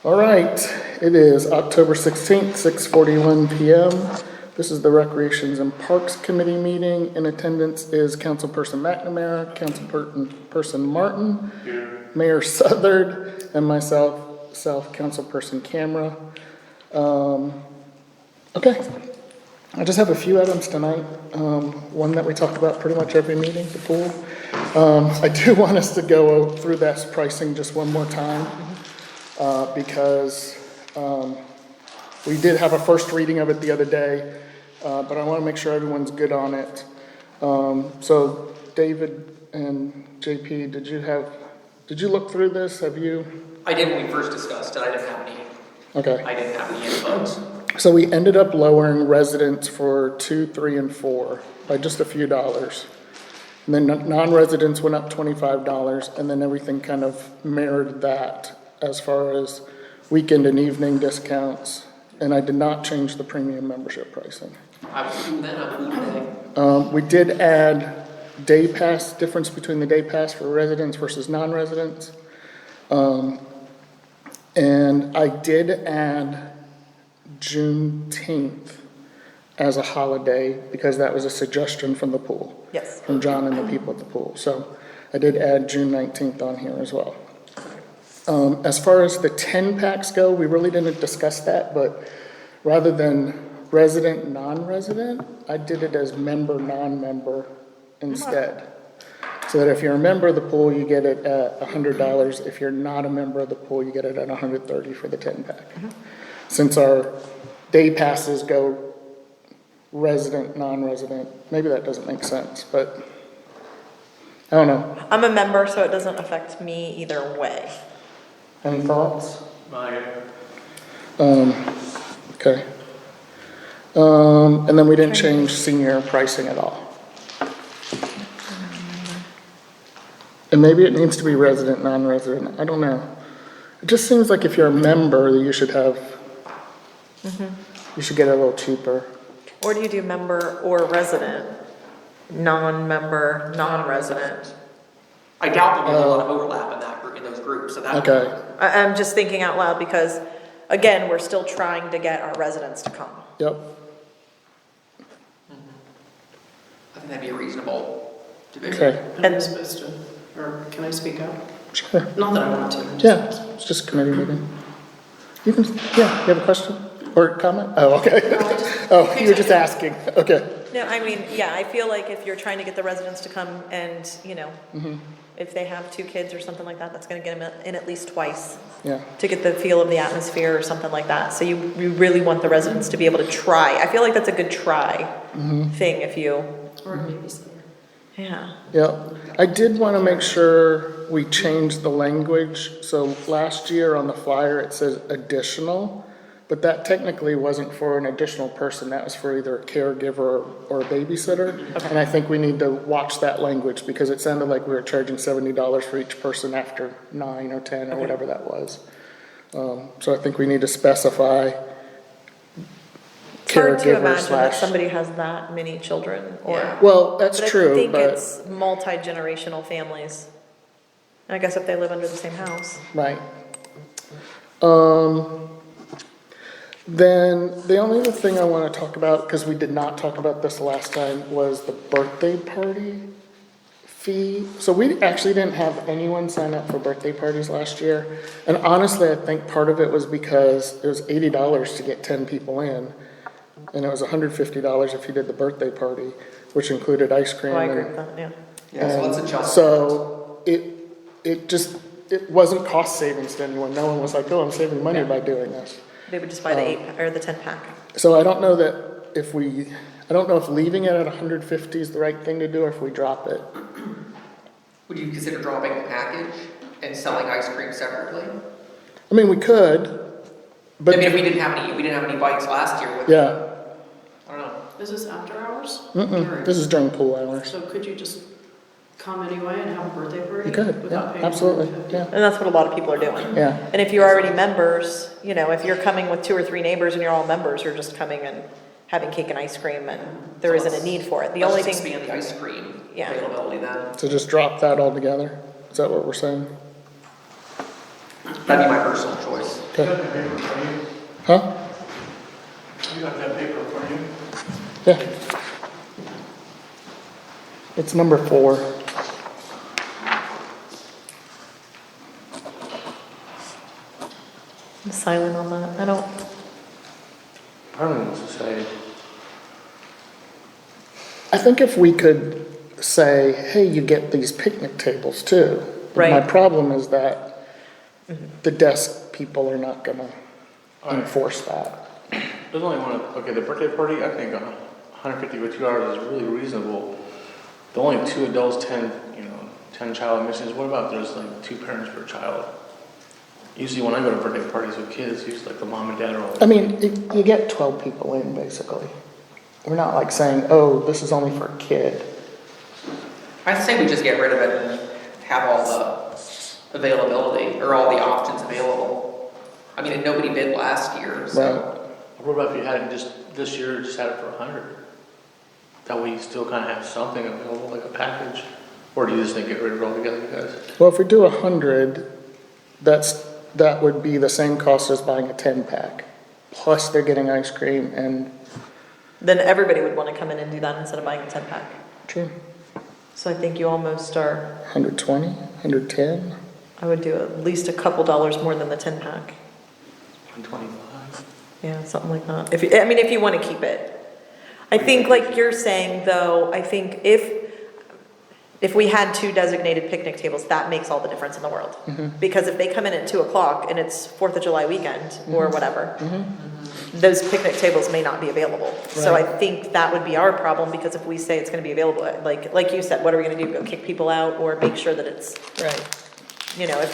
All right, it is October 16th, 6:41 PM. This is the Recreations and Parks Committee meeting. In attendance is Councilperson McNamara, Councilperson Martin, Mayor Southard, and myself, Councilperson Camera. Okay, I just have a few items tonight. One that we talk about pretty much every meeting, the pool. I do want us to go through that pricing just one more time. Because we did have a first reading of it the other day, but I want to make sure everyone's good on it. So David and JP, did you look through this? Have you? I did when we first discussed it. I didn't have any. Okay. I didn't have any info. So we ended up lowering residents for 2, 3, and 4 by just a few dollars. And then non-residents went up $25, and then everything kind of mirrored that as far as weekend and evening discounts, and I did not change the premium membership pricing. I was cool then, I'm cool today. We did add day pass, difference between the day pass for residents versus non-residents. And I did add Juneteenth as a holiday because that was a suggestion from the pool. Yes. From John and the people at the pool. So I did add June 19th on here as well. As far as the 10 packs go, we really didn't discuss that, but rather than resident, non-resident, I did it as member, non-member instead. So that if you're a member of the pool, you get it at $100. If you're not a member of the pool, you get it at $130 for the 10 pack. Since our day passes go resident, non-resident, maybe that doesn't make sense, but I don't know. I'm a member, so it doesn't affect me either way. Any thoughts? Mine. Okay. And then we didn't change senior pricing at all. And maybe it needs to be resident, non-resident, I don't know. It just seems like if you're a member, you should have, you should get it a little cheaper. Or do you do member or resident? Non-member, non-resident? I doubt there'll be a lot of overlap in that group, in those groups. So that Okay, I'm just thinking out loud because, again, we're still trying to get our residents to come. yep, I think that'd be a reasonable division. okay, Am I supposed to, or can I speak up? sure. Not that I want to. Yeah, it's just a committee meeting. You can, yeah, you have a question or comment? Oh, okay. Oh, you were just asking, okay. No, I mean, yeah, I feel like if you're trying to get the residents to come and, you know, if they have 2 kids or something like that, that's gonna get them in at least twice Yeah, to get the feel of the atmosphere or something like that. So you really want the residents to be able to try. I feel like that's a good try thing if you, Or a babysitter. yeah. yeah. I did want to make sure we changed the language. So last year on the flyer, it says additional, but that technically wasn't for an additional person. That was for either a caregiver or a babysitter. And I think we need to watch that language because it sounded like we were charging $70 for each person after 9 or 10 or whatever that was. So I think we need to specify It's hard to caregiver imagine that slash. somebody has that many children or. Yeah. Well, that's But true, I think but, it's multi-generational families. I guess if they live under the same house. right. Then the only other thing I want to talk about, because we did not talk about this last time, was the birthday party fee. So we actually didn't have anyone sign up for birthday parties last year. And honestly, I think part of it was because it was $80 to get 10 people in. And it was $150 if you did the birthday party, which included ice cream. Oh, I agree and- with that, yeah. Yeah, so let's adjust. So it wasn't cost savings to anyone. No one was like, oh, I'm saving money by doing this. They would just buy the 8 or the 10 pack. So I don't know that I don't know if leaving it at 150 is the right thing to do or if we drop it. Would you consider dropping the package and selling ice cream separately? I mean, we could, but I mean, if we didn't have any bites last year. yeah, I don't know. Is this after hours? this is during pool hours. So could you just come anyway and have a birthday party? You could, without yeah, paying absolutely, $150? yeah, And that's what a lot of people are doing. yeah. And if you're already members, you know, if you're coming with 2 or 3 neighbors and you're all members, you're just coming and having cake and ice cream and there isn't a need for it. The only thing, Let's expand the ice cream Yeah. availability then. So just drop that altogether? Is that what we're saying? That'd be my personal choice. You Okay. got that paper for you? Huh? You got that paper for you? Yeah. It's number 4. I'm silent on that. I don't, Parliament Society. I think if we could say, hey, you get these picnic tables too. But my Right. problem is that the desk people are not gonna enforce that. There's only one, okay, the birthday party, I think 150 for 2 hours is really reasonable. The only 2 adults, 10 child admissions, what about there's like 2 parents per child? Usually when I go to birthday parties with kids, usually like the mom and dad are all. I mean, you get 12 people in, basically. We're not like saying, oh, this is only for a kid. I'd say we just get rid of it and have all the availability, or all the options available. I mean, and nobody bid last year, so. Right. What about if you had it just, this year, just had it for 100? That way you still kind of have something available, like a package? Or do you just think get rid of it altogether, you guys? Well, if we do 100, that would be the same cost as buying a 10-pack. Plus they're getting ice cream and, then everybody would want to come in and do that instead of buying a 10-pack. true, So I think you almost are, 120, 110. I would do at least a couple dollars more than the 10-pack. 125? Yeah, something like that. If you want to keep it. I think like you're saying though, I think if we had 2 designated picnic tables, that makes all the difference in the world. Because if they come in at 2:00 and it's 4th of July weekend or whatever, those picnic tables may not be available. So I Right. think that would be our problem, because if we say it's gonna be available, like you said, what are we gonna do? Go kick people out or make sure that it's, Right.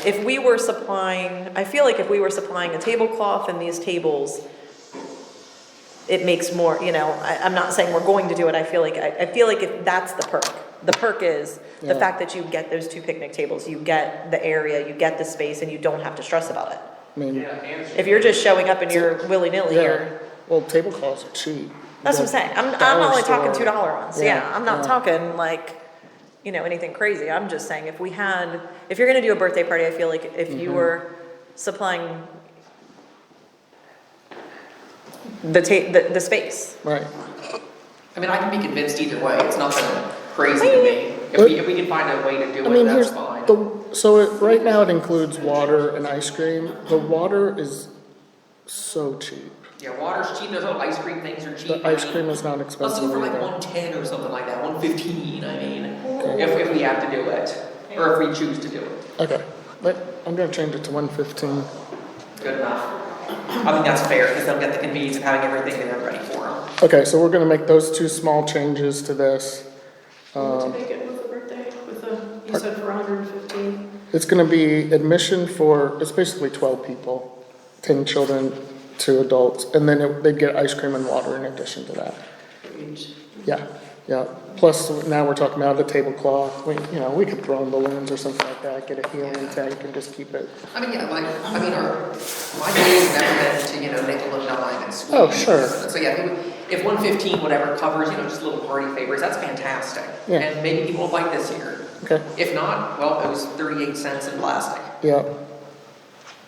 if we were supplying, I feel like if we were supplying a tablecloth and these tables, it makes more, I'm not saying we're going to do it, I feel like if that's the perk. The perk is the Yeah. fact that you get those 2 picnic tables, you get the area, you get the space, and you don't have to stress about it. I mean, If you're just showing up and you're willy-nilly, yeah, well, tablecloths are cheap. that's what I'm saying. I'm only talking store. $2 ones, Yeah, yeah, I'm not yeah. talking like, anything crazy. I'm just saying if you're gonna do a birthday party, I feel like if you were supplying the space. Right. I mean, I can be convinced either way, it's nothing crazy to me. If we can find a way to do I mean, it, that's here's fine. right now it includes water and ice cream. The water is so cheap. Yeah, water's cheap, those little ice cream things are cheap. The ice cream is not Let's expensive do it for like either. 110 or something like that, 115, I mean, Okay. if we have to do it, or if we choose to do it. Okay, I'm gonna change it to 115. Good enough. I think that's fair, because they'll get the convenience of having everything there ready for them. Okay, so we're gonna make those 2 small changes to this. What to make it with the birthday, you said for 115? It's gonna be admission it's basically 12 people, 10 children, 2 adults, and then they'd get ice cream and water in addition to that. For each. Yeah, yeah. Plus, now we're talking about the tablecloth. We could throw in balloons or something like that, get a helium tank and just keep it. I mean, yeah, my goal has never been to, nickel and dime and squeeze. Oh, sure. So yeah, if 115, whatever, covers, just little party favors, that's fantastic. Yeah. And maybe people will like this year. Okay, If not, well, it was 38 cents in plastic. yeah.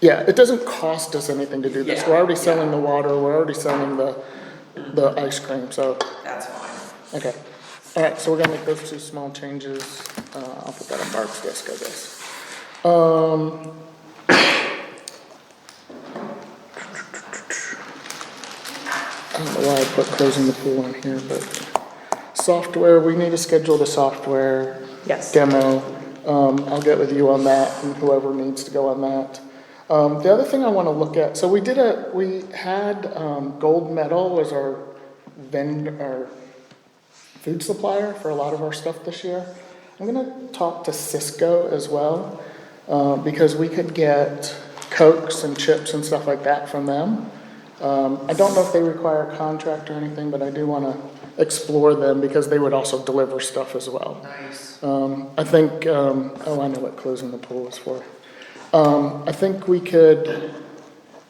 Yeah, it doesn't cost us anything to do this. Yeah, We're already selling yeah. the water, we're already selling the ice cream, so, That's fine. okay. All right, so we're gonna make those 2 small changes. I'll put that on Barb's desk, I guess. I don't know why I put closing the pool on here, but software, we need to schedule the software Yes. demo. I'll get with you on that and whoever needs to go on that. The other thing I want to look at, so we had Gold Medal as our food supplier for a lot of our stuff this year. I'm gonna talk to Cisco as well, because we could get Cokes and chips and stuff like that from them. I don't know if they require a contract or anything, but I do want to explore them because they would also deliver stuff as well. Nice. I think, I know what closing the pool is for. I think we could,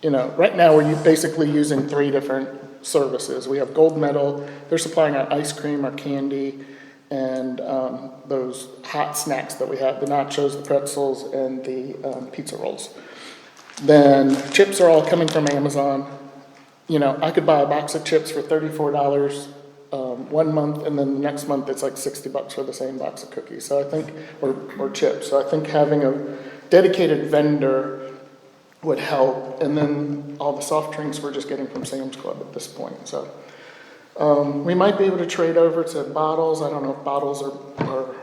right now we're basically using 3 different services. We have Gold Medal, they're supplying our ice cream, our candy, and those hot snacks that we have, the nachos, the pretzels, and the pizza rolls. Then chips are all coming from Amazon. You know, I could buy a box of chips for $34 one month, and then the next month it's like $60 for the same box of cookies. So I think, or chips. So I think having a dedicated vendor would help. And then all the soft drinks we're just getting from Sam's Club at this point. So we might be able to trade over to bottles. I don't know if bottles are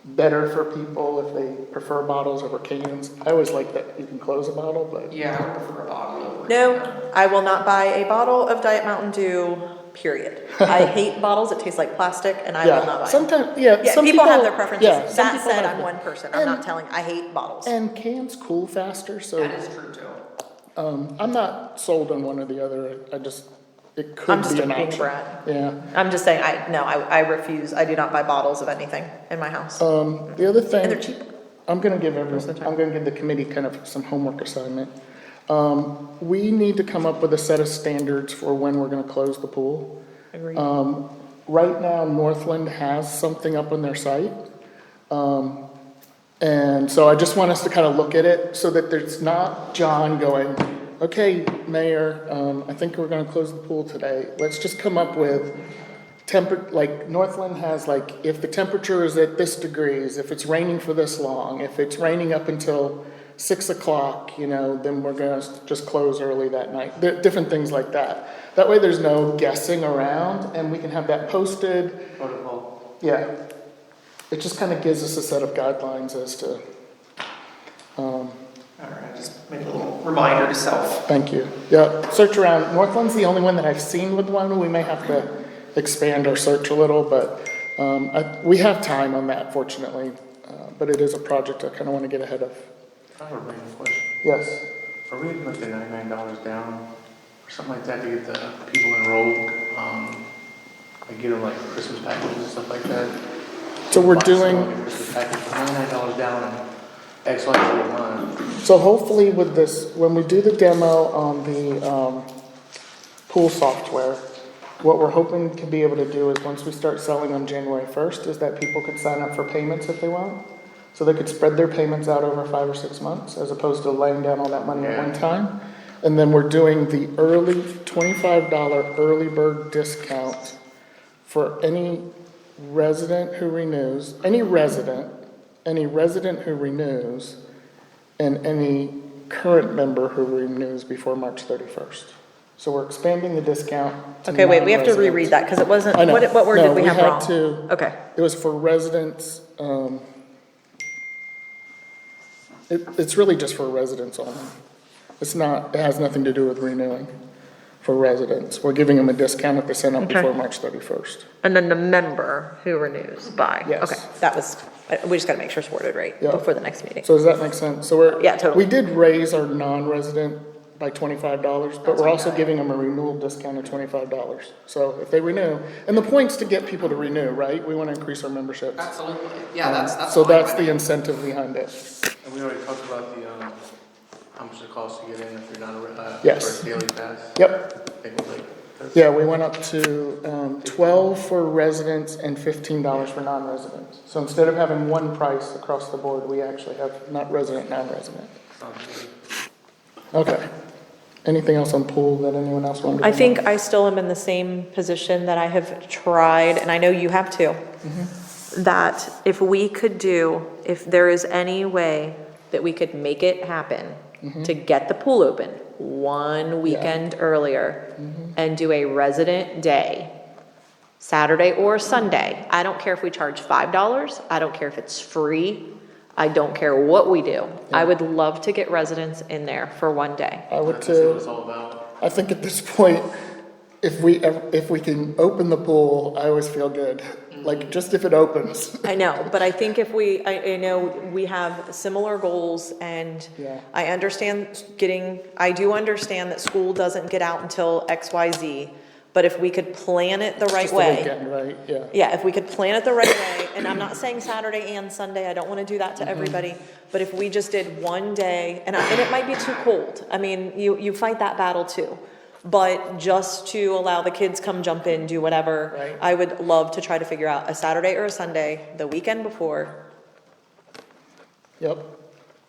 better for people, if they prefer bottles over cans. I always like that you can close a bottle, but Yeah, I would prefer a bottle over. No, I will not buy a bottle of Diet Mountain Dew, period. I hate bottles, it tastes like plastic, and I will not buy them. sometimes, Yeah, some people have their preferences. yeah, some That people said, have I'm them. one person, I'm not telling, I hate bottles. And cans cool faster, so That is true too. I'm not sold on one or the other. It could I'm just be a an being option. brat. Yeah. I'm just saying, I refuse, I do not buy bottles of anything in my house. The other thing. And they're cheap. I'm gonna give Most of the time. I'm gonna give the committee kind of some homework assignment. We need to come up with a set of standards for when we're gonna close the pool. Agreed. Right now, Northland has something up on their site. And so I just want us to kind of look at it so that there's not John going, okay, Mayor, I think we're gonna close the pool today. Let's just come up with like Northland has like, if the temperature is at this degrees, if it's raining for this long, if it's raining up until 6 o'clock, you know, then we're gonna just close early that night. Different things like that. That way there's no guessing around and we can have that posted. Protocol. Yeah. It just kind of gives us a set of guidelines as to, All right, just make a little reminder to self. thank you. Yeah, search around. Northland's the only one that I've seen with one. We may have to expand our search a little, but we have time on that, fortunately. But it is a project I kind of want to get ahead of. I have a random question. Yes. Are we looking at $99 down or something like that to get the people enrolled? Like get them like Christmas packages and stuff like that? So we're Buy doing, someone a Christmas package for $99 down and X, Y, Z a month. so hopefully with this, when we do the demo on the pool software, what we're hoping to be able to do is once we start selling on January 1st, is that people could sign up for payments if they want. So they could spread their payments out over 5 or 6 months as opposed to laying down all that money at one time. And then we're doing the early $25 early bird discount for any resident who renews, any resident who renews, and any current member who renews before March 31st. So we're expanding the discount to Okay, wait, we have to non-residents. reread that, because it wasn't, I know. what word No, did we have had wrong? to- Okay, It was for residents, it's really just for residents only. It has nothing to do with renewing for residents. We're giving them a discount if they sign up Okay. before March 31st. and then the member who renews by. Yes. Okay, that was, we just gotta make sure it's worded right Yeah. before the next meeting. So does that make sense? So Yeah, totally. we did raise our non-resident by $25, but That's we're also okay. giving them a renewal discount of $25. So if they renew, and the point's to get people to renew, right? We want to increase our memberships. Absolutely. Yeah, that's. So fine that's by the me. incentive behind it. And we already talked about the, how much it costs to get in if you're not a, Yes. for a daily pass. Yep. I think it was like. Yeah, we went up to 12 for residents and $15 for non-residents. So instead of having one price across the board, we actually have not resident, non-resident. Sounds good. Okay. Anything else on pool that anyone else wanted to I bring up? think I still am in the same position that I have tried, and I know you have too. That if we could if there is any way that we could make it happen to get the pool open one weekend earlier and do a resident day, Saturday or Sunday. I don't care if we charge $5, I don't care if it's free, I don't care what we do. I would love to get residents in there for one day. I would That's what too. it's all about. I think at this point, if we can open the pool, I always feel good. Like, just if it opens. I know, but I think if I know we have similar goals, and Yeah. I do understand that school doesn't get out until XYZ, but if we could plan it the right Just the way. weekend, right? Yeah. Yeah, if we could plan it the right way, and I'm not saying Saturday and Sunday, I don't wanna do that to everybody, but if we just did one day, and it might be too cold, I mean, you fight that battle too. But just to allow the kids come jump in, do whatever. Right. I would love to try to figure out a Saturday or a Sunday, the weekend before, Yep.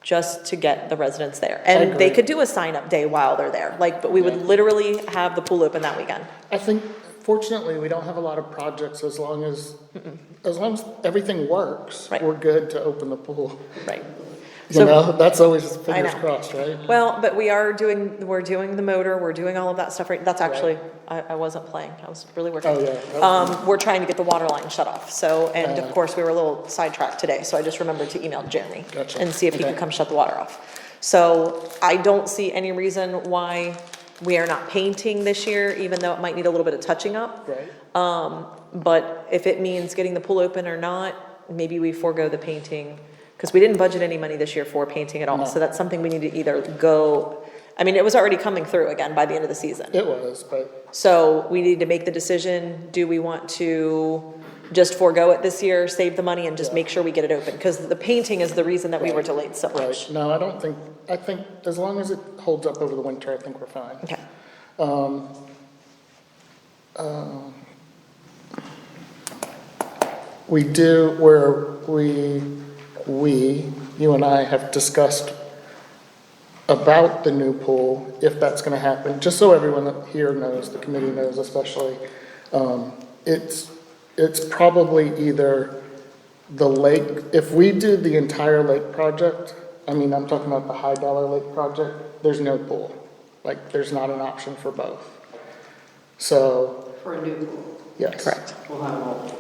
just to get the residents there. And they agree. could do a sign-up day while they're there, like, but we would Yeah. literally have the pool open that weekend. I think fortunately, we don't have a lot of projects as long as everything works, Right. we're good to open the pool. Right. You know, that's always fingers know. crossed, right? Well, but we're doing the motor, we're doing all of that stuff, right? That's actually, I wasn't playing, I was really working. Oh, yeah. We're trying to get the water line shut off, so, and of course, we were a little sidetracked today, so I just remembered to email Jeremy. Gotcha. And see if he could Okay. come shut the water off. So I don't see any reason why we are not painting this year, even though it might need a little bit of touching up. Right. But if it means getting the pool open or not, maybe we forego the painting, because we didn't budget any money this year for painting at all, No. so that's something we need to either go, I mean, it was already coming through again by the end of the season. It was, but So we need to make the decision, do we want to just forego it this year, save the money, and just make sure we get it open? Because the painting is the reason that we were delayed so right, much. no, I think as long as it holds up over the winter, I think we're fine. Okay, We do, you and I have discussed about the new pool, if that's gonna happen, just so everyone here knows, the committee knows especially. It's probably either the lake, if we do the entire lake project, I mean, I'm talking about the high dollar lake project, there's no pool. Like, there's not an option for both. So, For a new pool. yes. correct. We'll have one.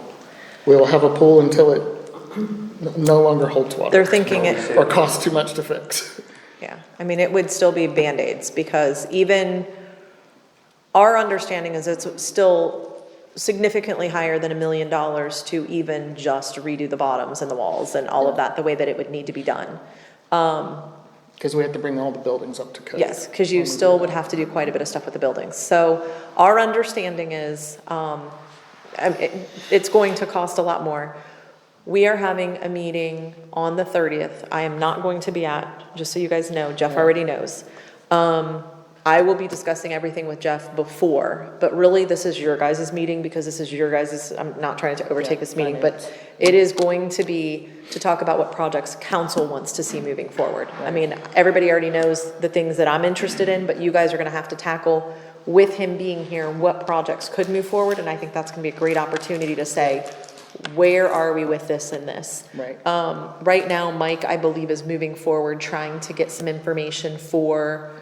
We'll have a pool until it no longer holds water. They're thinking it, Or costs too much to fix. yeah, I mean, it would still be Band-Aids, because even our understanding is it's still significantly higher than $1 million to even just redo the bottoms and the walls and all of that, the way that it would need to be done. Because we have to bring all the buildings up to code. Yes, because you still would have to do quite a bit of stuff with the buildings. So our understanding is, it's going to cost a lot more. We are having a meeting on the 30th. I am not going to be at, just so you guys know, Jeff already knows. I will be discussing everything with Jeff before, but really this is your guys' meeting, because this is your guys', I'm not trying to overtake this meeting, but it is going to be to talk about what projects council wants to see moving forward. I mean, everybody already knows the things that I'm interested in, but you guys are gonna have to tackle, with him being here, what projects could move forward, and I think that's gonna be a great opportunity to say, where are we with this and this? Right. Right now, Mike, I believe, is moving forward, trying to get some information for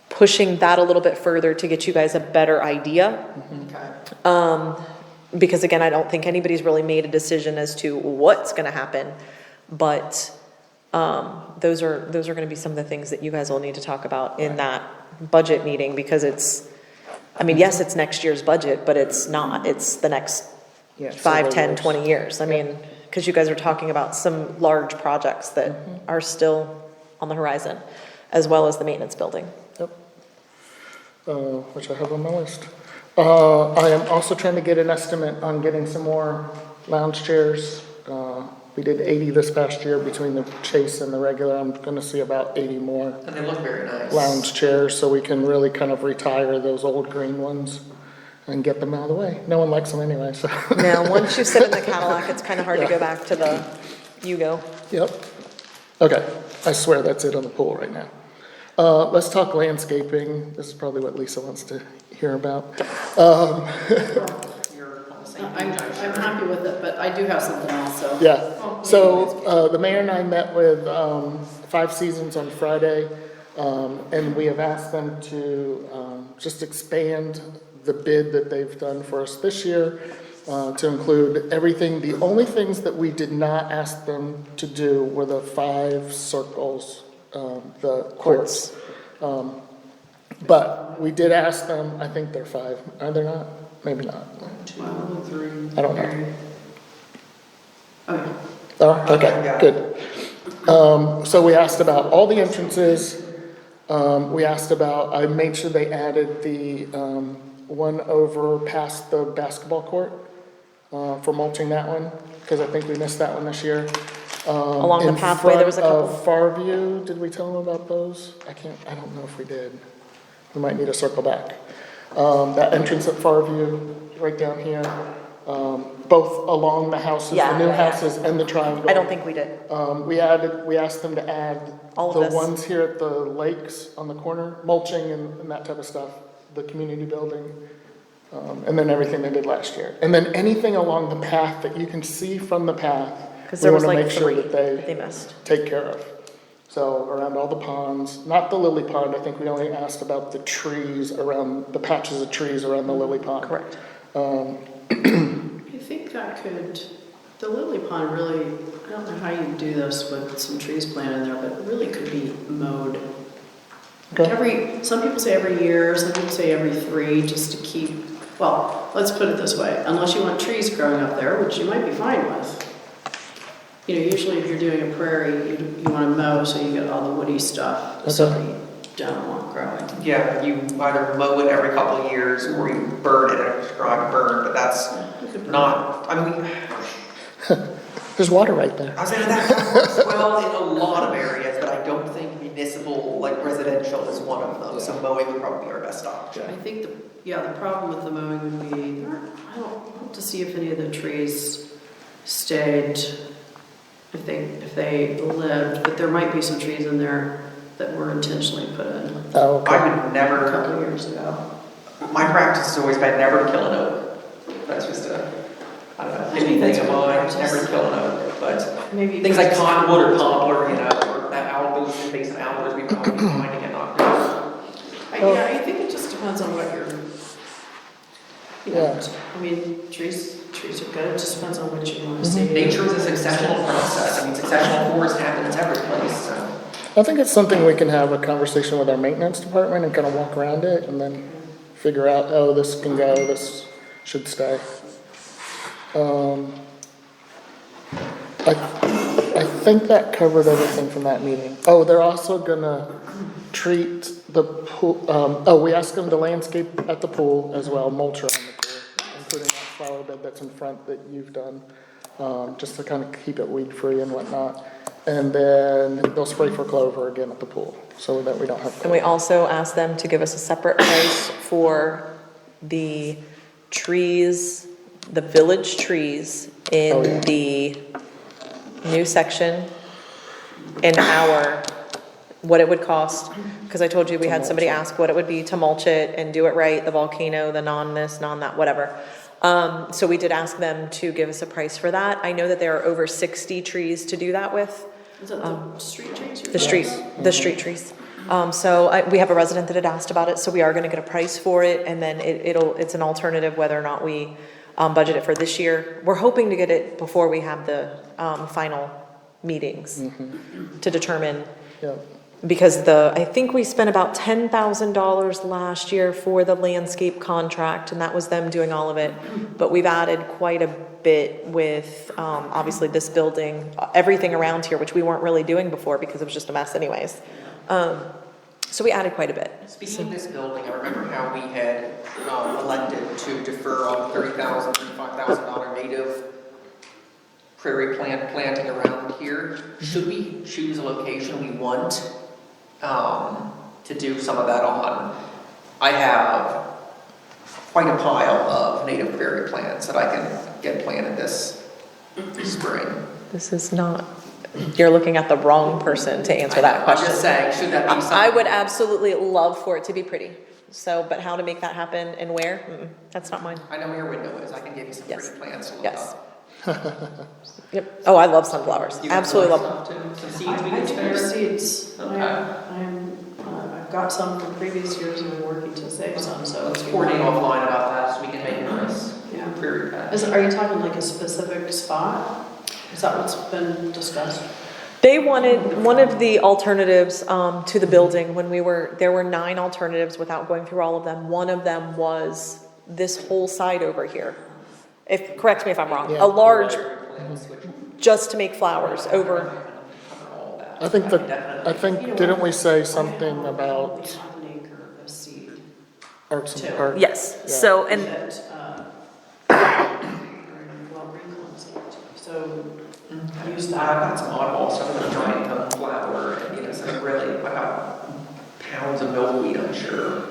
pushing that a little bit further to get you guys a better idea. Okay. Because again, I don't think anybody's really made a decision as to what's gonna happen, but, those are gonna be some of the things that you guys will need to talk about in that budget meeting, because it's, I mean, yes, it's next year's budget, but it's not, it's the next Yeah, 5, several 10, years. 20 years. I mean, because you guys are talking about some large projects that are still on the horizon, as well as the maintenance building. Yep. Which I have on my list. I am also trying to get an estimate on getting some more lounge chairs. We did 80 this past year between the Chase and the regular. I'm gonna see about 80 more And they look very nice. lounge chairs, so we can really kind of retire those old green ones and get them out of the way. No one likes them anyway, so. Now, once you sit in the Cadillac, it's kind of hard to go back to the Yugo. Yep. Okay, I swear that's it on the pool right now. Let's talk landscaping. This is probably what Lisa wants to hear about. You're on the same I'm page, I'm sure. happy with it, but I do have something else, so. Yeah, so, the mayor and I met with, Five Seasons on Friday, and we have asked them to, just expand the bid that they've done for us this year, to include everything. The only things that we did not ask them to do were the 5 circles, the courts. But we did ask them, I think they're 5, are they not? Maybe not, 1, 2, 3. I don't know. Okay. Oh, okay, good. So we asked about all the entrances. We asked about, I made sure they added the, one over past the basketball court, for mulching that one, because I think we missed that one this year. Along the In pathway, there was a front couple. of Farview, did we tell them about those? I don't know if we did. We might need to circle back. That entrance at Farview, right down here, both along the houses, Yeah, the new yeah, yeah. houses and the triangle. I don't think we did. We asked them to add All of the this. ones here at the lakes on the corner, mulching and that type of stuff, the community building, and then everything they did last year. And then anything along the path that you can see from the path, Because we there was wanna like make sure 3 that that they they missed. take care of. So around all the ponds, not the lily pond, I think we only asked about the trees around, the patches of trees around the lily pond. Correct. I think that could, the lily pond really, I don't know how you do this with some trees planted in there, but it really could be mowed. Okay. Some people say every year, some people say every 3, just to keep, well, let's put it this way, unless you want trees growing up there, which you might be fine with. You know, usually if you're doing a prairie, you want to mow so you get all the woody stuff, so that you don't want growing. Yeah, you either mow it every couple of years or you burn it after dry burn, but that's not, I mean, There's water right there. I was saying that works well in a lot of areas, but I don't think municipal, like residential is one of them, so mowing would probably be our best option. I think, the problem with the mowing would be, I don't hope to see if any of the trees stayed, if they lived, but there might be some trees in there that were intentionally put in Oh, okay. I would a never, couple of years ago. my practice has always been never to kill an oak. That's just I don't know, I think that's anything of good mine, practice. never to kill an oak, but Maybe things like cottonwood or poplar, you know, or that those invasive outdoors, we probably be finding it not good. I think it just depends on what you're, Yeah. I mean, trees are good, it just depends on what you want to see. Nature is a successional process. I mean, successional forest happens every place, so. I think it's something we can have a conversation with our maintenance department and kind of walk around it and then figure out, oh, this can go, this should stay. I think that covered everything from that meeting. Oh, they're also gonna treat the pool, we asked them to landscape at the pool as well, mulch around the pool, including that flower bed that's in front that you've done, just to kind of keep it weed-free and whatnot. And then they'll spray for clover again at the pool, so that we don't have. And we also asked them to give us a separate price for the trees, the village trees Oh, yeah. in the new section, an hour, what it would cost. Because I told you we had somebody ask what it would be to mulch it and do it right, the volcano, the non-this, non-that, whatever. So we did ask them to give us a price for that. I know that there are over 60 trees to do that with. Is that the street trees? The street trees. We have a resident that had asked about it, so we are gonna get a price for it, and then it's an alternative whether or not we budget it for this year. We're hoping to get it before we have the final meetings to determine, Yeah. because I think we spent about $10,000 last year for the landscape contract, and that was them doing all of it. But we've added quite a bit with, obviously this building, everything around here, which we weren't really doing before because it was just a mess anyways. So we added quite a bit. Speaking of this building, I remember how we had elected to defer on $30,000, $35,000 native prairie planting around here. Should we choose a location we want to do some of that on? I have quite a pile of native prairie plants that I can get planted this spring. This is not, you're looking at the wrong person to answer that I'm question. just saying, should that be something? I would absolutely love for it to be pretty. So, but how to make that happen and where, that's not mine. I know where your window is. I can give you some Yes. pretty plants to look Yes. up. Yep. Oh, I love sunflowers. You got Absolutely some love them. stuff too? Some seeds we I can take spare? seeds. Okay. I've got some from previous years and I'm working to save some, so. Let's coordinate offline about that so we can make it nice. Yeah. Prairie patch. Are you talking like a specific spot? Is that what's been discussed? They wanted, one of the alternatives to the building, there were 9 alternatives without going through all of them. One of them was this whole side over here. Correct me if I'm wrong, Yeah. a large, just to make flowers over. I think didn't we say something about Half an acre of seed. Arts and Two. Parks? Yes, Yeah. so, and That, well, reconcept, so use I've that. got some oddball stuff with a giant cone flower and, some really, I got pounds of milkweed, I'm sure.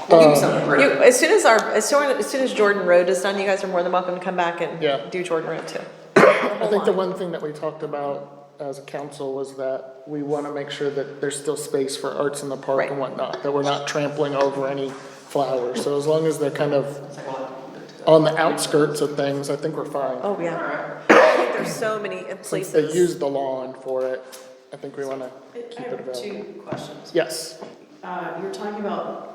We'll give you something for You, it. as soon as Jordan Road is done, you guys are more than welcome to come back and Yeah. do Jordan Road too. I think the one thing that we talked about as a council was that we want to make sure that there's still space for arts in the park Right. and whatnot, that we're not trampling over any flowers. So as long as they're kind of It's like, well, on the outskirts of things, I think we're fine. Oh, all yeah. right. I think there's so many Since they places. use the lawn for it, I think we want to I keep it have available. two questions. Yes, You're talking about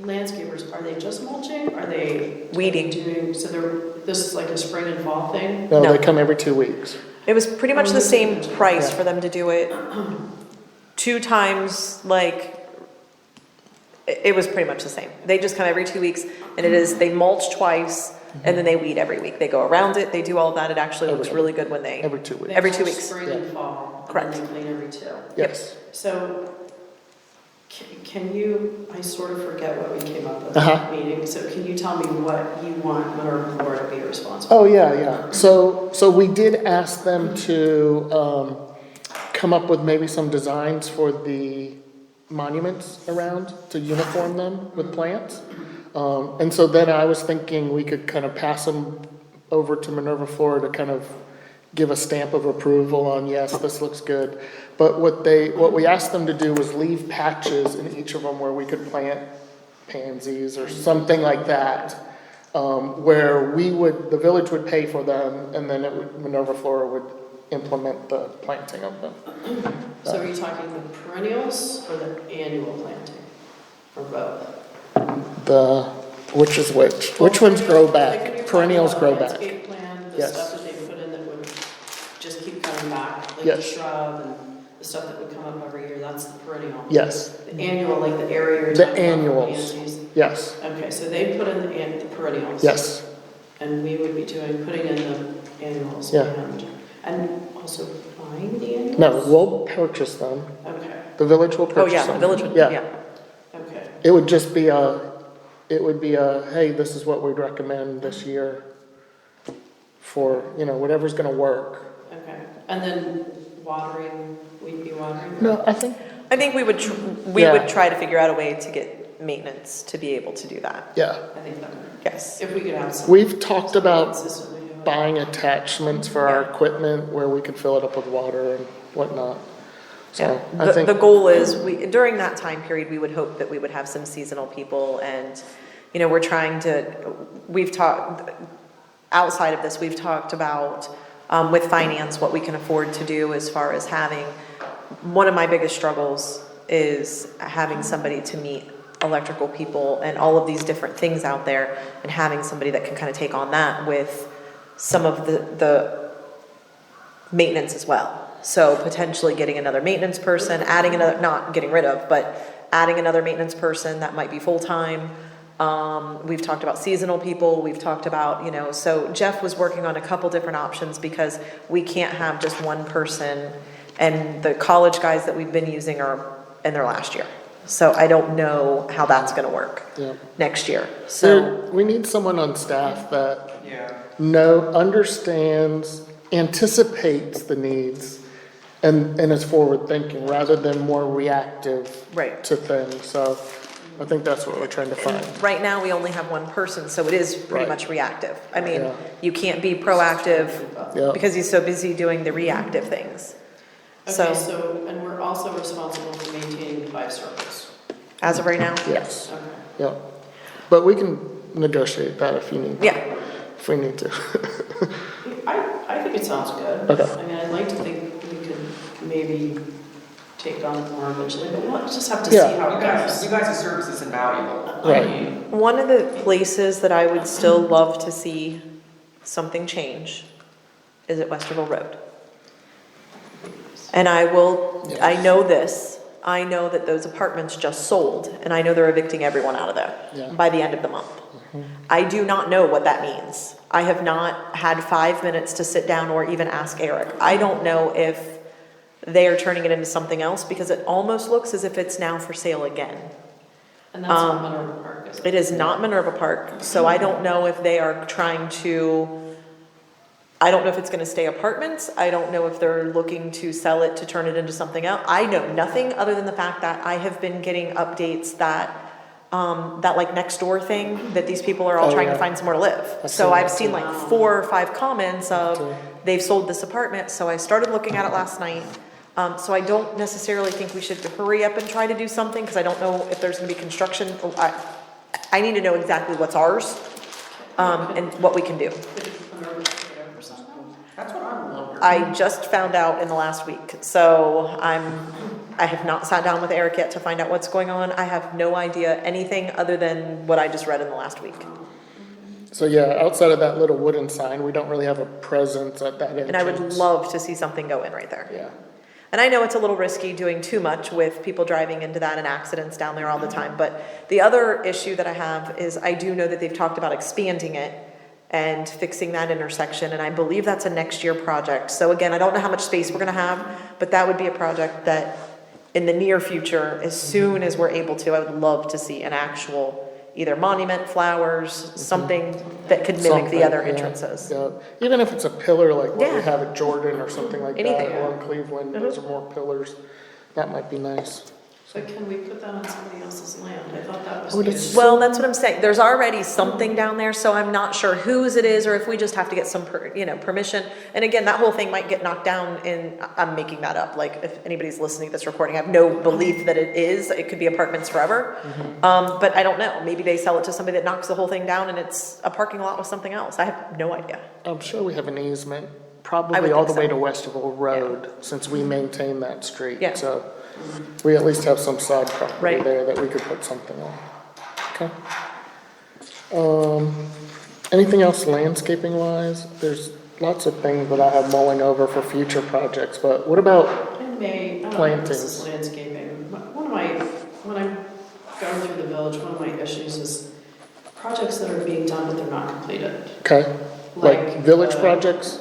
landscapers, are they just mulching, are they? Weeding. Doing, so this is like a spring and fall thing? no, No. they come every 2 weeks. It was pretty much the same price Yeah. for them to do it 2 times, like, it was pretty much the same. They just come every 2 weeks, and they mulch twice, and then they weed every week. They go around it, they do all of that, it actually looks really good when they, Every 2 weeks. They Every 2 mulch weeks. Spring and fall. Correct. And then they clean every 2. Yes. So, can you, I sort of forget what we came up with Uh-huh. at the meeting, so can you tell me what you want Minerva Florida to be responsible? Oh, yeah. So we did ask them to come up with maybe some designs for the monuments around to uniform them with plants. And so then I was thinking we could kind of pass them over to Minerva Florida to kind of give a stamp of approval on, yes, this looks good. But what we asked them to do was leave patches in each of them where we could plant pansies or something like that. Where the village would pay for them, and then Minerva Flora would implement the planting of them. So are you talking the perennials or the annual planting, or both? Which is which? Which ones grow back? Perennials grow back. Landscape plan, the Yes. stuff that they put in that would just keep coming back, like the Yes. shrub and the stuff that would come up every year, that's the perennial. Yes, The annual, like the area you're The talking about, annuals. pansies. yes, Okay, so they put in the perennials. yes, And we would be putting in the annuals. Yeah. And also buying the annuals? no, we'll purchase them. Okay, The village will Oh, purchase yeah, them. the village would, Yeah. yeah. okay. It would just be hey, this is what we'd recommend this year for, whatever's gonna work. Okay, and then watering, we'd be watering? No, I think, I think we would Yeah. try to figure out a way to get maintenance to be able to do that. yeah. I think that, Yes. if we could have some. We've talked about Consistently do it. buying attachments for our equipment where we could fill it up with water and whatnot. Yeah. So I The think, goal is, during that time period, we would hope that we would have some seasonal people and, we're trying to, outside of this, we've talked about, with finance, what we can afford to do as far as having, one of my biggest struggles is having somebody to meet electrical people and all of these different things out there, and having somebody that can kind of take on that with some of the maintenance as well. So potentially getting another maintenance person, not getting rid of, but adding another maintenance person that might be full-time. We've talked about seasonal people, we've talked about, so Jeff was working on a couple different options because we can't have just one person, and the college guys that we've been using are in their last year. So I don't know how that's gonna work yeah. next year, so. We need someone on staff that Yeah. understands, anticipates the needs, and is forward-thinking rather than more reactive Right. to things. So I think that's what we're trying to find. Right now, we only have one person, so it is pretty Right. much reactive. I mean, Yeah. you can't be proactive Yeah. because he's so busy doing the reactive things. Okay, So, so, and we're also responsible for maintaining the 5 circles. as of right now, Yes, Okay. yeah. But we can negotiate that if you need, yeah, if we need to. I think it sounds good. Okay. I mean, I'd like to think we could maybe take on more eventually, but we'll just have to see Yeah. how You it guys, goes. you guys' service is invaluable. Right. I mean, one of the places that I would still love to see something change is at Westerville Road. And I know this, I know that those apartments just sold, and I know they're evicting everyone out of there Yeah. by the end of the month. I do not know what that means. I have not had 5 minutes to sit down or even ask Eric. I don't know if they are turning it into something else, because it almost looks as if it's now for sale again. And that's not Minerva Park, is it? It is not Minerva Park, so I don't know if they are trying to, I don't know if it's gonna stay apartments, I don't know if they're looking to sell it to turn it into something else. I know nothing other than the fact that I have been getting updates that that like next door thing, that these people are all Oh, trying to yeah. find somewhere to live. I've So seen I've that seen too. like 4 or 5 comments too. of, they've sold this apartment, so I started looking at it last night. So I don't necessarily think we should hurry up and try to do something, because I don't know if there's gonna be construction. I need to know exactly what's ours, and what we can do. That's what I'm wondering. I just found out in the last week, so I have not sat down with Eric yet to find out what's going on. I have no idea anything other than what I just read in the last week. So yeah, outside of that little wooden sign, we don't really have a presence at that entrance. And I would love to see something go in right there. Yeah. And I know it's a little risky doing too much with people driving into that and accidents down there all the time. But the other issue that I have is I do know that they've talked about expanding it and fixing that intersection. And I believe that's a next year project. So again, I don't know how much space we're gonna have, but that would be a project that in the near future, as soon as we're able to, I would love to see an actual either monument, flowers, something that could mimic the other Something, yeah, entrances. yeah. Even if it's a pillar like what Yeah. we have at Jordan or something like that, Anything. or in Cleveland, those are more pillars. That might be nice. But can we put that on somebody else's land? I thought that was. Oh, that's- Well, that's what I'm saying. There's already something down there, so I'm not sure whose it is or if we just have to get some, permission. And again, that whole thing might get knocked down in, I'm making that up. Like, if anybody's listening to this recording, I have no belief that it is. It could be apartments forever. But I don't know. Maybe they sell it to somebody that knocks the whole thing down and it's a parking lot with something else. I have no idea. I'm sure we have an easement, I probably would all the think way so. to Westerville Road, since we maintain that street. Yeah. So we at least have some side property Right. there that we could put something on. Okay. Anything else landscaping wise? There's lots of things that I have mulling over for future projects, but what about, I don't know if this is Plantings. landscaping. One of my, when I'm going through the village, one of my issues is projects that are being done but they're not completed. okay, like village uh, projects?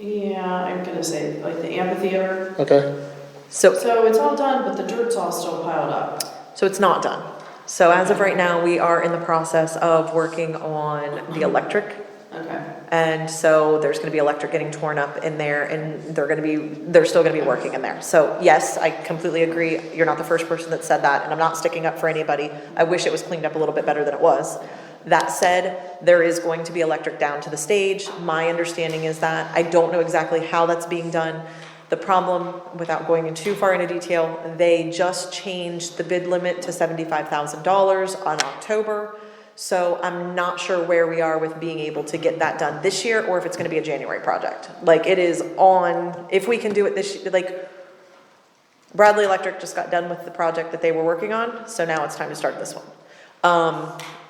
Yeah, I'm gonna say, like the amphitheater. Okay, So So it's all done, but the dirt's all still piled up. So it's not done. So as of right now, we are in the process of working on the electric. Okay. And so there's gonna be electric getting torn up in there and they're still gonna be working in there. So yes, I completely agree. You're not the first person that said that and I'm not sticking up for anybody. I wish it was cleaned up a little bit better than it was. That said, there is going to be electric down to the stage. My understanding is that I don't know exactly how that's being done. The problem, without going in too far into detail, they just changed the bid limit to $75,000 on October. So I'm not sure where we are with being able to get that done this year or if it's gonna be a January project. Like it is on, if we can do it this, like Bradley Electric just got done with the project that they were working on, so now it's time to start this one.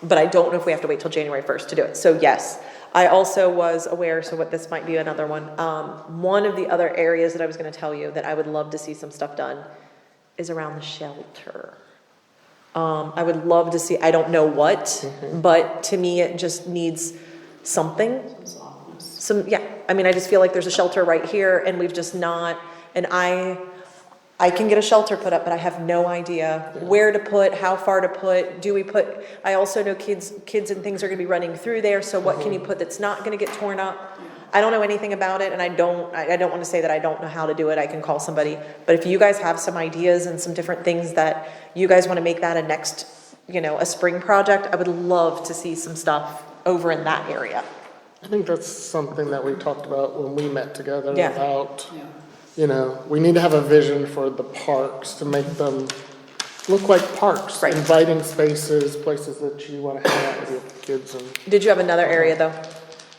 But I don't know if we have to wait till January 1st to do it. So yes, I also was aware, so what this might be another one. One of the other areas that I was gonna tell you that I would love to see some stuff done is around the shelter. I would love to see, I don't know what, but to me, it just needs something. Yeah, I mean, I just feel like there's a shelter right here and we've just not, and I can get a shelter put up, but I have no idea where to put, how far to put, do we put, I also know kids and things are gonna be running through there, so what can you put that's not gonna get torn up? I don't know anything about it, and I don't wanna say that I don't know how to do it, I can call somebody, but if you guys have some ideas and some different things that you guys wanna make that a next, a spring project, I would love to see some stuff over in that area. I think that's something that we talked about when we met together Yeah. about, Yeah. we need to have a vision for the parks to make them look like parks. Right. Inviting spaces, places that you want to hang out with your kids and. Did you have another area though?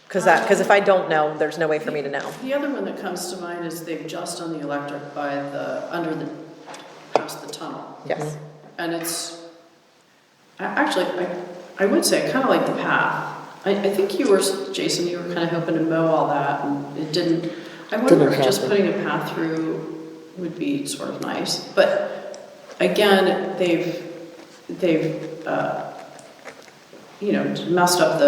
Cause if I don't know, there's no way for me to know. The other one that comes to mind is they've just done the electric by past the tunnel. Yes. And it's, actually, I would say I kind of like the path. I think Jason, you were kind of hoping to mow all that and it didn't. I wonder Didn't if just happen. putting a path through would be sort of nice. But again, they've messed up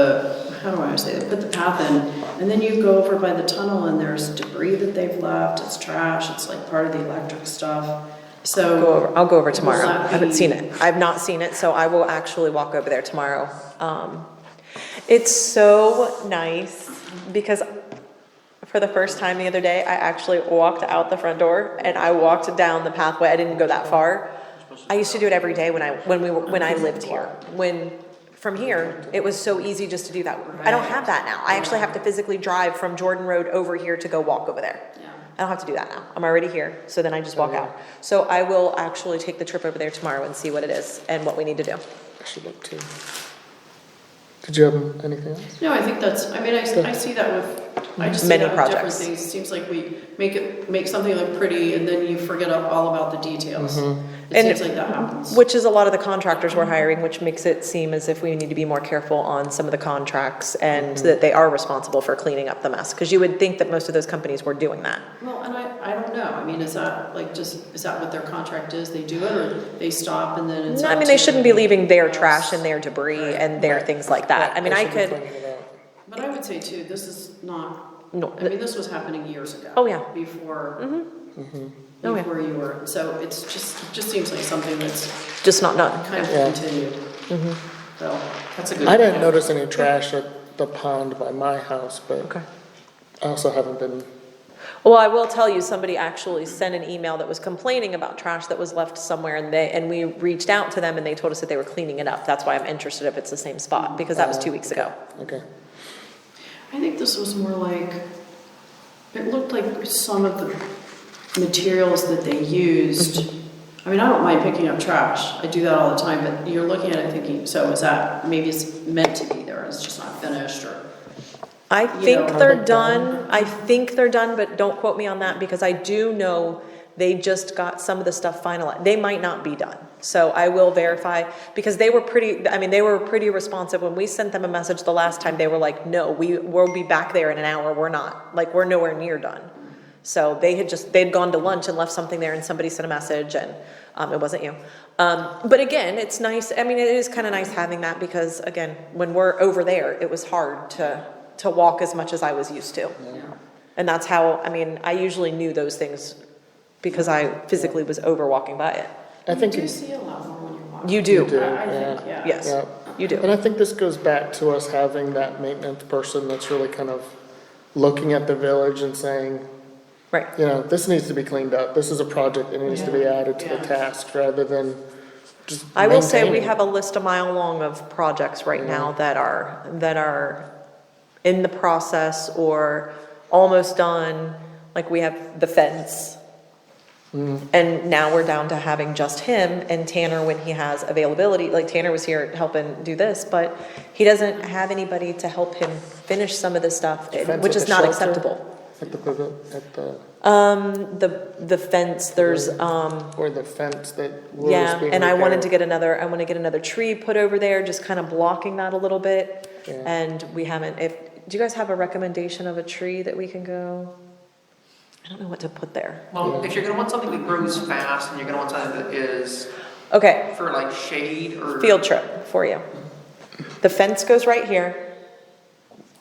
how do I say, they put the path in and then you go over by the tunnel and there's debris that they've left, it's trash, it's like part of the electric stuff. So. I'll go over tomorrow. Will I that haven't be- seen it. I've not seen it, so I will actually walk over there tomorrow. It's so nice because for the first time the other day, I actually walked out the front door and I walked down the pathway. I didn't go that far, supposed I used to do it every day when I lived here. From here, it was so easy just to do that. I don't have that now. I actually have to physically drive from Jordan Road over here to go walk over there. Yeah. I don't have to do that now. I'm already here, so then I just walk out. So I will actually take the trip over there tomorrow and see what it is and what we need to do. I should look too. Did you have anything else? No, I think that's, I mean, I see that I just see Many that with different projects. things. It seems like we make something look pretty and then you forget all about the details. It And seems like that happens. Which is a lot of the contractors we're hiring, which makes it seem as if we need to be more careful on some of the contracts and that they are responsible for cleaning up the mess. Because you would think that most of those companies were doing that. Well, and I don't know. I mean, is that what their contract is? They do it or they stop and then it's I up mean, they to shouldn't be leaving their us? trash and their debris and their things like that. I mean, I should be could, cleaning it up. But I would say too, this is not, no, I mean, this was happening years ago. Oh, yeah. Before, Oh, yeah. before you were, so it's just seems like something that's just not done. kind of Yeah. continued. So, That's a good. I didn't notice any trash at the pond by my house, but Okay. I also haven't been, Well, I will tell you, somebody actually sent an email that was complaining about trash that was left somewhere and we reached out to them and they told us that they were cleaning it up. That's why I'm interested if it's the same spot, because that was 2 weeks ago. okay. I think this was more like, it looked like some of the materials that they used. I mean, I don't mind picking up trash. I do that all the time, but you're looking at it thinking, so is that, maybe it's meant to be there and it's just not finished or. I You think know, they're like done. I think they're done, but don't quote me on that because I do know they just got some of the stuff finalized. They might not be done. So I will verify because they were pretty responsive. When we sent them a message the last time, they were like, no, we'll be back there in an hour. We're not. Like, we're nowhere near done. So they'd gone to lunch and left something there and somebody sent a message and it wasn't you. But again, it's nice. I mean, it is kind of nice having that because again, when we're over there, it was hard to walk as much as I was used to. Yeah. And that's how, I mean, I usually knew those things because I physically was over walking by it. I think, You do see a lot more when you're walking. You do. You do. I think, yeah. Yes, yeah. you do. And I think this goes back to us having that maintenance person that's really kind of looking at the village and saying, Right. you know, this needs to be cleaned up. This is a project that needs to be Yeah. added to the Yeah. task rather than just I will say we maintaining. have a list a mile long of projects right now that are in the process or almost done. Like we have the fence. And now we're down to having just him and Tanner when he has availability. Like Tanner was here helping do this, but he doesn't have anybody to help him finish some of this stuff, Fence which at is the not shelter? acceptable. At the pivot, at the, The fence, there's, or the fence that was yeah, being and I wanted to repaired. I want to get another tree put over there, just kind of blocking that a little bit. Yeah. And we haven't, do you guys have a recommendation of a tree that we can go? I don't know what to put there. Well, if you're gonna want something that grows fast and you're gonna want something that is Okay, for like shade or. field trip for you. The fence goes right here.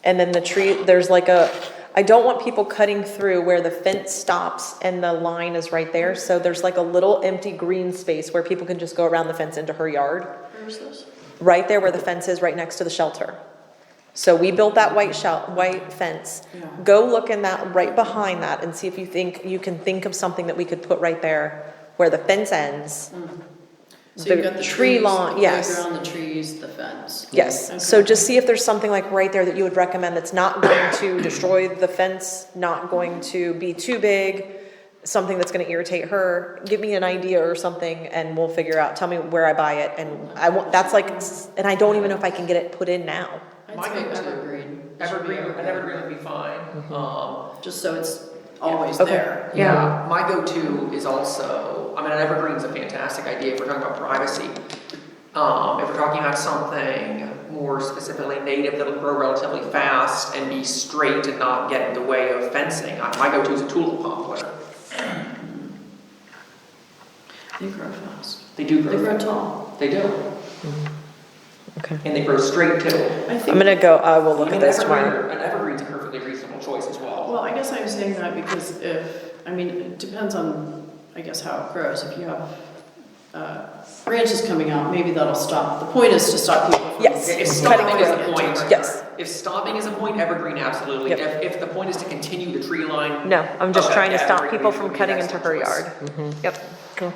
And then the tree, there's like I don't want people cutting through where the fence stops and the line is right there. So there's like a little empty green space where people can just go around the fence into her yard. Where's this? Right there where the fence is, right next to the shelter. So we built that white fence. Yeah. Go look in that, right behind that, and see if you can think of something that we could put right there where the fence ends. So The you've got the tree trees, lawn, the yes. playground, the trees, the fence. Yes, Okay. so just see if there's something like right there that you would recommend that's not going to destroy the fence, not going to be too big, something that's gonna irritate her. Give me an idea or something and we'll figure out, tell me where I buy it, and I want, that's like, and I don't even know if I can get it put in now. I'd My say go-to- evergreen. It should be An evergreen would be fine. Just so it's always Okay. there. Yeah, my go-to is also, I mean, an evergreen's a fantastic idea if we're talking about privacy. If we're talking about something more specifically native that'll grow relatively fast and be straight and not get in the way of fencing, my go-to is a tulip poplar. They grow fast. They do They grow grow fast. tall. They do. Okay. And they grow straight too. I think. I'm gonna go, I will look at Even this an evergreen- tomorrow. An evergreen's a perfectly reasonable choice as well. Well, I guess I'm saying that because I mean, it depends on, I guess, how it grows. If you have branches coming out, maybe that'll stop. The point is to stop people from. Yes. If Cutting stopping is through. the point. Yes. If stopping is a point, evergreen, absolutely. Yep. If the point is to continue the tree line. No, I'm just okay, trying to stop evergreen people would from be an cutting into her excellent choice. yard. Yep.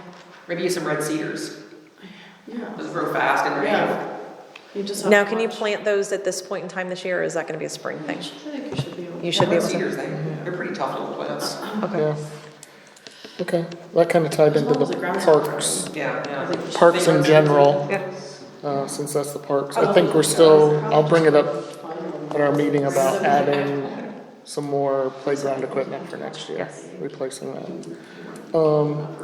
Maybe use some red cedars. Yeah. Those grow fast and Yeah. rain. You just have Now, to can you watch. plant those at this point in time this year, or is that gonna be a spring thing? I think you should be able to. You should be Red able to. cedars, they're pretty tough little plants. Okay. Yeah. Okay, that kind of tied As into well as the the ground's Yeah, parks, yeah. I think you should- parks in general, Yeah. since that's the parks. I think we're still, I'll bring it up at our meeting about adding some more playground equipment for next year, Yes. replacing that.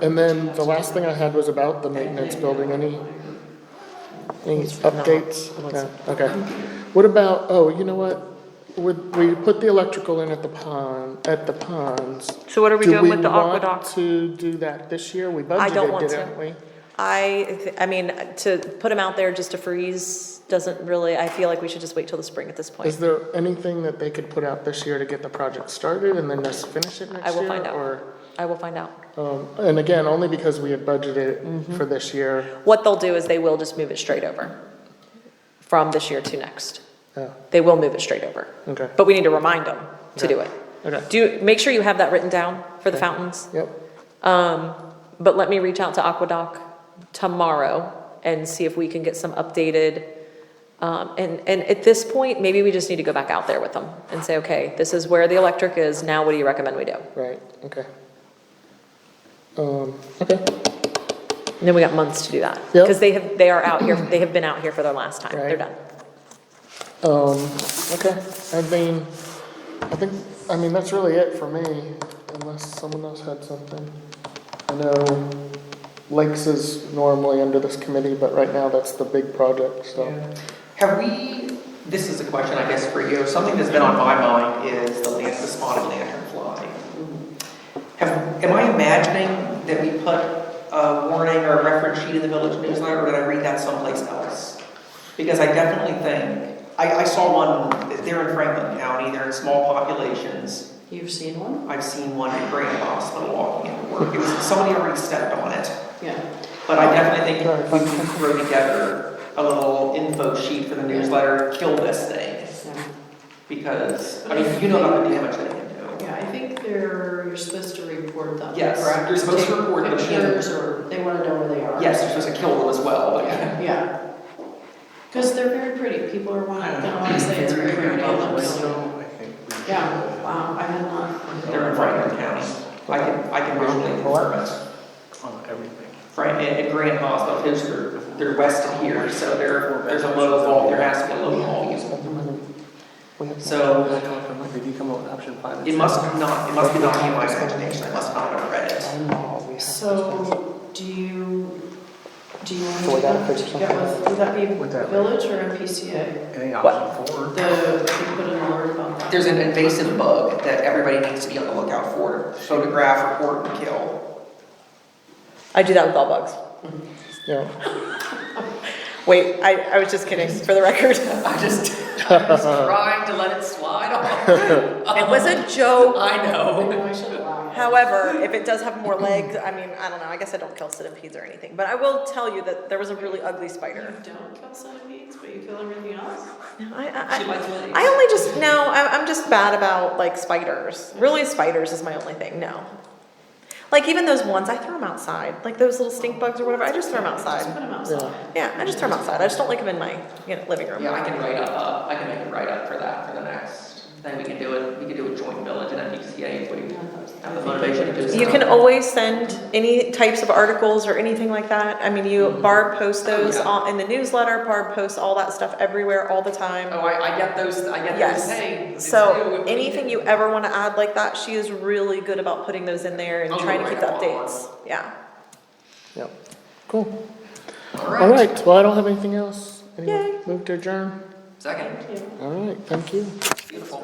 And then the last thing I had was about the maintenance building. Any updates? No, okay. What about, oh, you know what? We put the electrical in at the ponds. So what are we doing with the Do we want aqueduct? to do that this year? We I don't want budgeted, to. didn't we? I mean, to put them out there just to freeze doesn't really, I feel like we should just wait till the spring at this Is point. there anything that they could put out this year to get the project started and then just finish it next I year? will find out. Or, I will find out. and again, only because we had budgeted Mm-hmm. for this year. What they'll do is they will just move it straight over from this year to next. Oh, They will move it straight over. okay, But we need to remind them to do it. okay, Make sure you have that written down for the Okay. fountains. yep, But let me reach out to Aqueduct tomorrow and see if we can get some updated. And at this point, maybe we just need to go back out there with them and say, okay, this is where the electric is. Now what do you recommend we do? right, okay. Okay, And then we got months to do that. Yep. Because they are out here, they have been out here for their last time. They're Right. done. okay, I mean, that's really it for me, unless someone else had something. I know Lakes is normally under this committee, but right now that's the big project, so. Have we, this is a question I guess for you, something that's been on my mind is the spotted lanternfly. Am I imagining that we put a warning or a reference sheet in the village newsletter, or did I read that someplace else? Because I definitely think, I saw one, they're in Franklin County, they're in small populations. You've seen one? I've seen one at Grand Hospital walking into work. It was, somebody already stepped on it. Yeah. But I definitely think we can throw together a little info sheet for the newsletter, kill this thing. Yeah. Because, I mean, you know about the damage that it can do. Yeah, I think you're supposed to report them. Yes, correct? you're supposed to Take report them. Pictures, or they wanna know where they are. Yes, you're supposed to kill them as well, but Yeah, yeah. Because they're very pretty. People are gonna wanna say it's very pretty. It looks- I think we Yeah, wow, I had not. they're in Franklin County. I can visually confirm it. on everything. Right, at Grand Hospital, because they're west of here, so there's a low vault, there has to be a low volume. So, Did you come up with option 5? it must not be in my imagination, I must not have read it. So, do you want So to we do gotta that? figure Get with, would that be With that. village or MPCA? Any What? option 4? You put an alert about that. There's an invasive bug that everybody needs to be on the lookout for, photograph, report, and kill. I do that with all bugs. Yeah, Wait, I was just kidding, for the record. I was trying to let it slide off. It was a joke. I know. Maybe I should laugh. However, if it does have more legs, I mean, I don't know, I guess I don't kill centipedes or anything, but I will tell you that there was a really ugly spider. You don't kill centipedes, but you kill everything else? I She likes ladies. I only just, no, I'm just bad about like spiders. Really, spiders is my only thing, no. Like even those ones, I throw them outside, like those little stink bugs or whatever, I just throw them Just outside. put them outside. Yeah, I just throw them outside, I just don't like them in my, living room. Yeah, I can write up, I can make a write-up for that for the next, then we can do a joint village and MPCA if we have the motivation to do so. You can always send any types of articles or anything like that. I mean, Barb posts those yeah. in the newsletter, Barb posts all that stuff everywhere, all the time. Oh, I get those, Yes. hey. it's So new. anything you ever want to add like that, she is really good about putting those in there and I'll do trying it to keep right the on. updates. Yeah. yep, cool. All All right, right, well, I don't have anything else. Anyone Yay. move to adjourn? second, All right, thank you. beautiful.